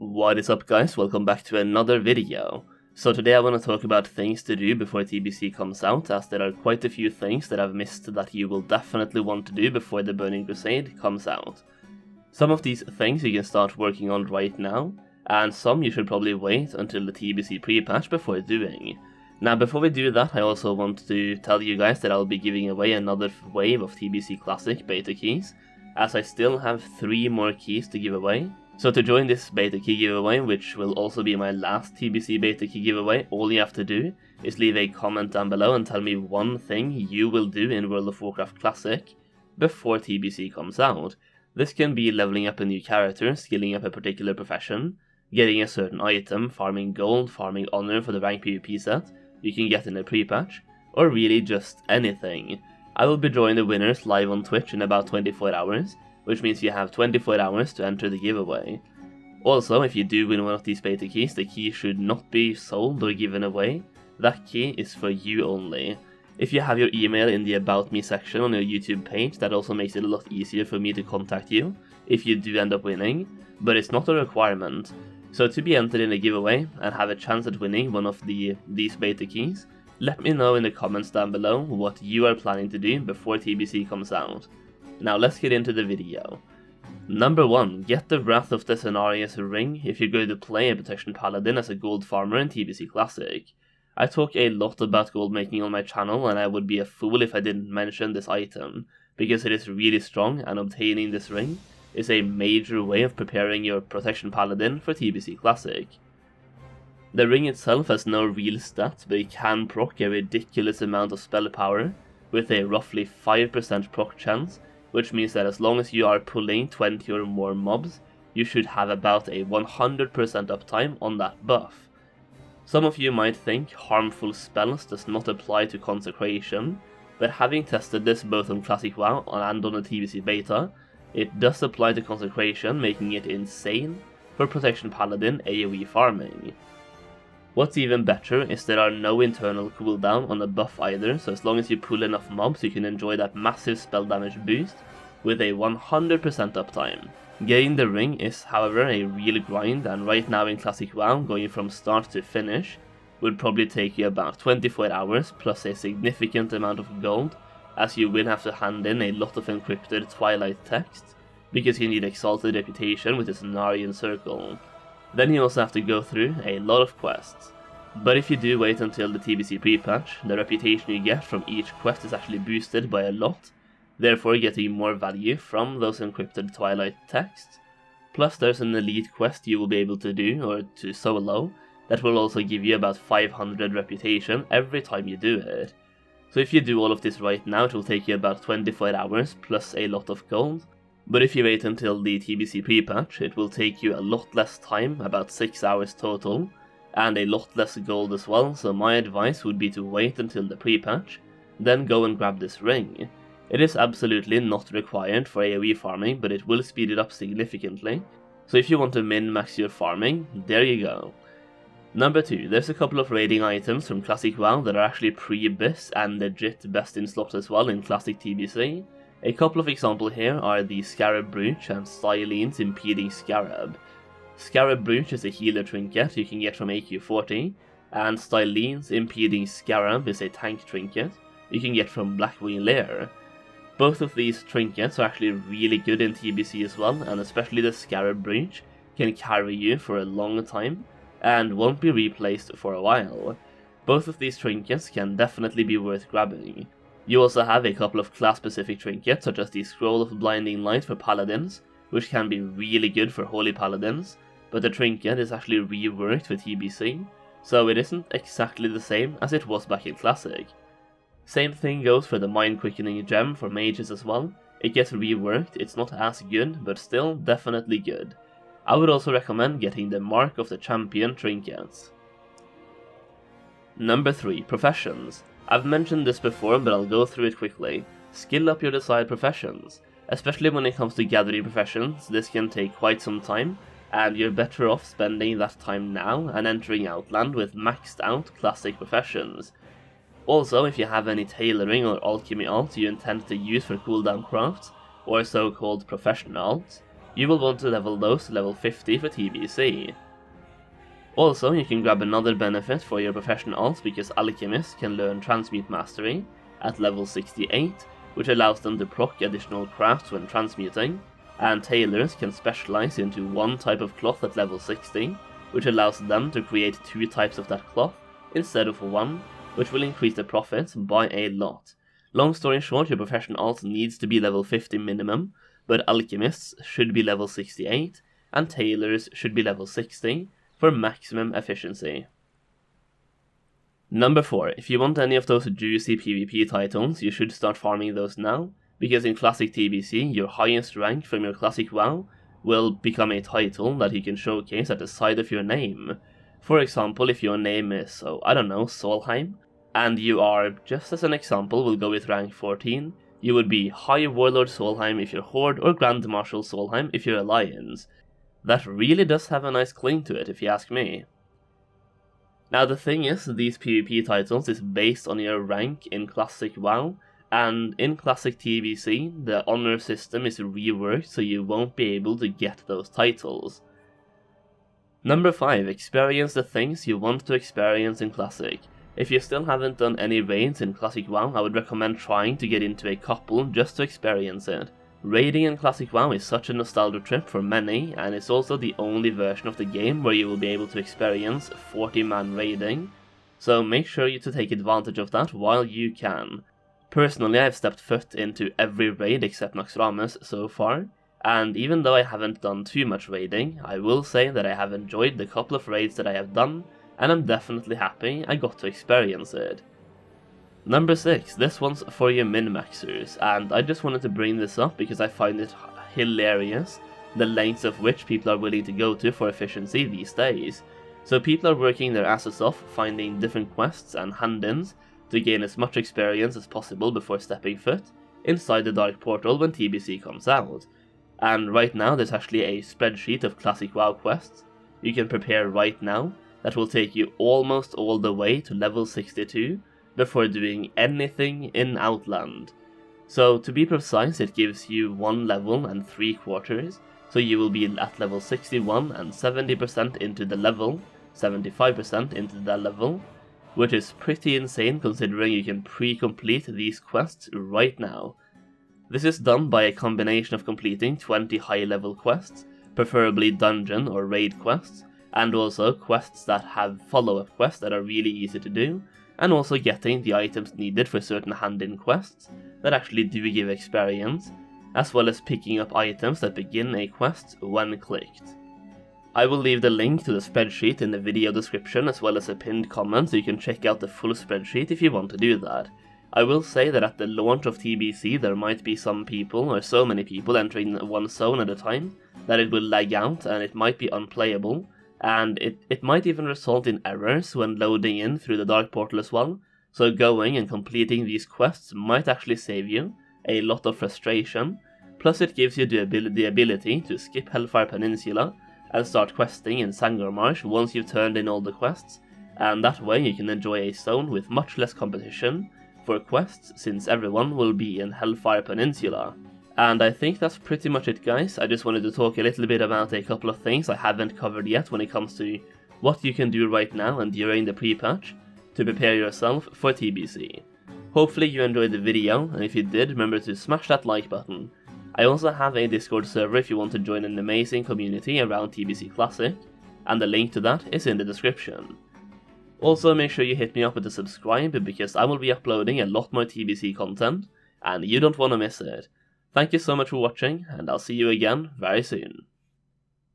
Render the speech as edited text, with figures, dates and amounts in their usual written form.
What is up, guys? Welcome back to another video. So today I want to talk about things to do before TBC comes out, as there are quite a few things that I've missed that you will definitely want to do before the Burning Crusade comes out. Some of these things you can start working on right now, and some you should probably wait until the TBC pre-patch before doing. Now before we do that, I also want to tell you guys that I'll be giving away another wave of TBC Classic beta keys, as I still have 3 more keys to give away. So to join this beta key giveaway, which will also be my last TBC beta key giveaway, all you have to do is leave a comment down below and tell me one thing you will do in World of Warcraft Classic before TBC comes out. This can be leveling up a new character, skilling up a particular profession, getting a certain item, farming gold, farming honor for the rank PvP set you can get in a pre-patch, or really just anything. I will be drawing the winners live on Twitch in about 24 hours, which means you have 24 hours to enter the giveaway. Also, if you do win one of these beta keys, the key should not be sold or given away. That key is for you only. If you have your email in the About Me section on your YouTube page, that also makes it a lot easier for me to contact you if you do end up winning, but it's not a requirement. So to be entered in a giveaway and have a chance at winning one of these beta keys, let me know in the comments down below what you are planning to do before TBC comes out. Now let's get into the video. Number 1, get the Wrath of the Cenarius ring if you're going to play a Protection Paladin as a gold farmer in TBC Classic. I talk a lot about gold making on my channel, and I would be a fool if I didn't mention this item, because it is really strong, and obtaining this ring is a major way of preparing your Protection Paladin for TBC Classic. The ring itself has no real stats, but it can proc a ridiculous amount of spell power, with a roughly 5% proc chance, which means that as long as you are pulling 20 or more mobs, you should have about a 100% uptime on that buff. Some of you might think harmful spells does not apply to Consecration, but having tested this both on Classic WoW and on the TBC beta, it does apply to Consecration, making it insane for Protection Paladin AoE farming. What's even better is there are no internal cooldown on the buff either, so as long as you pull enough mobs you can enjoy that massive spell damage boost with a 100% uptime. Getting the ring is however a real grind, and right now in Classic WoW, going from start to finish would probably take you about 24 hours plus a significant amount of gold, as you will have to hand in a lot of encrypted Twilight text, because you need Exalted Reputation with the Cenarian Circle. Then you also have to go through a lot of quests. But if you do wait until the TBC pre-patch, the reputation you get from each quest is actually boosted by a lot, therefore getting more value from those encrypted Twilight texts. Plus there's an elite quest you will be able to do, or to solo, that will also give you about 500 reputation every time you do it. So if you do all of this right now, it will take you about 24 hours plus a lot of gold. But if you wait until the TBC pre-patch, it will take you a lot less time, about 6 hours total, and a lot less gold as well, so my advice would be to wait until the pre-patch, then go and grab this ring. It is absolutely not required for AoE farming, but it will speed it up significantly, so if you want to min-max your farming, there you go. Number 2, there's a couple of raiding items from Classic WoW that are actually pre-BIS and legit best in slot as well in Classic TBC. A couple of examples here are the Scarab Brooch and Stylene's Impeding Scarab. Scarab Brooch is a healer trinket you can get from AQ40, and Stylene's Impeding Scarab is a tank trinket you can get from Blackwing Lair. Both of these trinkets are actually really good in TBC as well, and especially the Scarab Brooch can carry you for a long time and won't be replaced for a while. Both of these trinkets can definitely be worth grabbing. You also have a couple of class-specific trinkets, such as the Scroll of Blinding Light for Paladins, which can be really good for Holy Paladins, but the trinket is actually reworked for TBC, so it isn't exactly the same as it was back in Classic. Same thing goes for the Mind Quickening Gem for mages as well. It gets reworked, it's not as good, but still definitely good. I would also recommend getting the Mark of the Champion trinkets. Number 3, professions. I've mentioned this before, but I'll go through it quickly. Skill up your desired professions. Especially when it comes to gathering professions, this can take quite some time, and you're better off spending that time now and entering Outland with maxed out classic professions. Also, if you have any tailoring or alchemy alts you intend to use for cooldown crafts, or so-called professional alts, you will want to level those to level 50 for TBC. Also, you can grab another benefit for your professional alts because Alchemists can learn Transmute Mastery at level 68, which allows them to proc additional crafts when transmuting, and Tailors can specialize into one type of cloth at level 60, which allows them to create 2 types of that cloth instead of 1, which will increase the profits by a lot. Long story short, your professional alt needs to be level 50 minimum, but Alchemists should be level 68, and Tailors should be level 60 for maximum efficiency. Number 4, if you want any of those juicy PvP titles, you should start farming those now, because in Classic TBC, your highest rank from your Classic WoW will become a title that you can showcase at the side of your name. For example, if your name is, I don't know, Solheim, and you are, just as an example, we'll go with rank 14, you would be High Warlord Solheim if you're Horde, or Grand Marshal Solheim if you're Alliance. That really does have a nice cling to it, if you ask me. Now the thing is, these PvP titles is based on your rank in Classic WoW, and in Classic TBC, the honor system is reworked so you won't be able to get those titles. Number 5, experience the things you want to experience in Classic. If you still haven't done any raids in Classic WoW, I would recommend trying to get into a couple just to experience it. Raiding in Classic WoW is such a nostalgia trip for many, and it's also the only version of the game where you will be able to experience 40-man raiding, so make sure you to take advantage of that while you can. Personally, I've stepped foot into every raid except Naxxramas so far, and even though I haven't done too much raiding, I will say that I have enjoyed the couple of raids that I have done, and I'm definitely happy I got to experience it. Number 6, this one's for your min-maxers, and I just wanted to bring this up because I find it hilarious, the lengths of which people are willing to go to for efficiency these days. So people are working their asses off, finding different quests and hand-ins to gain as much experience as possible before stepping foot inside the Dark Portal when TBC comes out. And right now there's actually a spreadsheet of Classic WoW quests you can prepare right now that will take you almost all the way to level 62 before doing anything in Outland. So to be precise, it gives you 1 level and 3 quarters, so you will be at level 61 and 70% into the level, 75% into the level, which is pretty insane considering you can pre-complete these quests right now. This is done by a combination of completing 20 high-level quests, preferably dungeon or raid quests, and also quests that have follow-up quests that are really easy to do, and also getting the items needed for certain hand-in quests that actually do give experience, as well as picking up items that begin a quest when clicked. I will leave the link to the spreadsheet in the video description as well as a pinned comment so you can check out the full spreadsheet if you want to do that. I will say that at the launch of TBC there might be some people, or so many people, entering one zone at a time, that it will lag out and it might be unplayable, and it might even result in errors when loading in through the Dark Portal as well, so going and completing these quests might actually save you a lot of frustration, plus it gives you the ability to skip Hellfire Peninsula and start questing in Sangormarsh once you've turned in all the quests, and that way you can enjoy a zone with much less competition for quests since everyone will be in Hellfire Peninsula. And I think that's pretty much it, guys. I just wanted to talk a little bit about a couple of things I haven't covered yet when it comes to what you can do right now and during the pre-patch to prepare yourself for TBC. Hopefully you enjoyed the video, and if you did, remember to smash that like button. I also have a Discord server if you want to join an amazing community around TBC Classic, and the link to that is in the description. Also make sure you hit me up with a subscribe because I will be uploading a lot more TBC content, and you don't want to miss it. Thank you so much for watching, and I'll see you again very soon.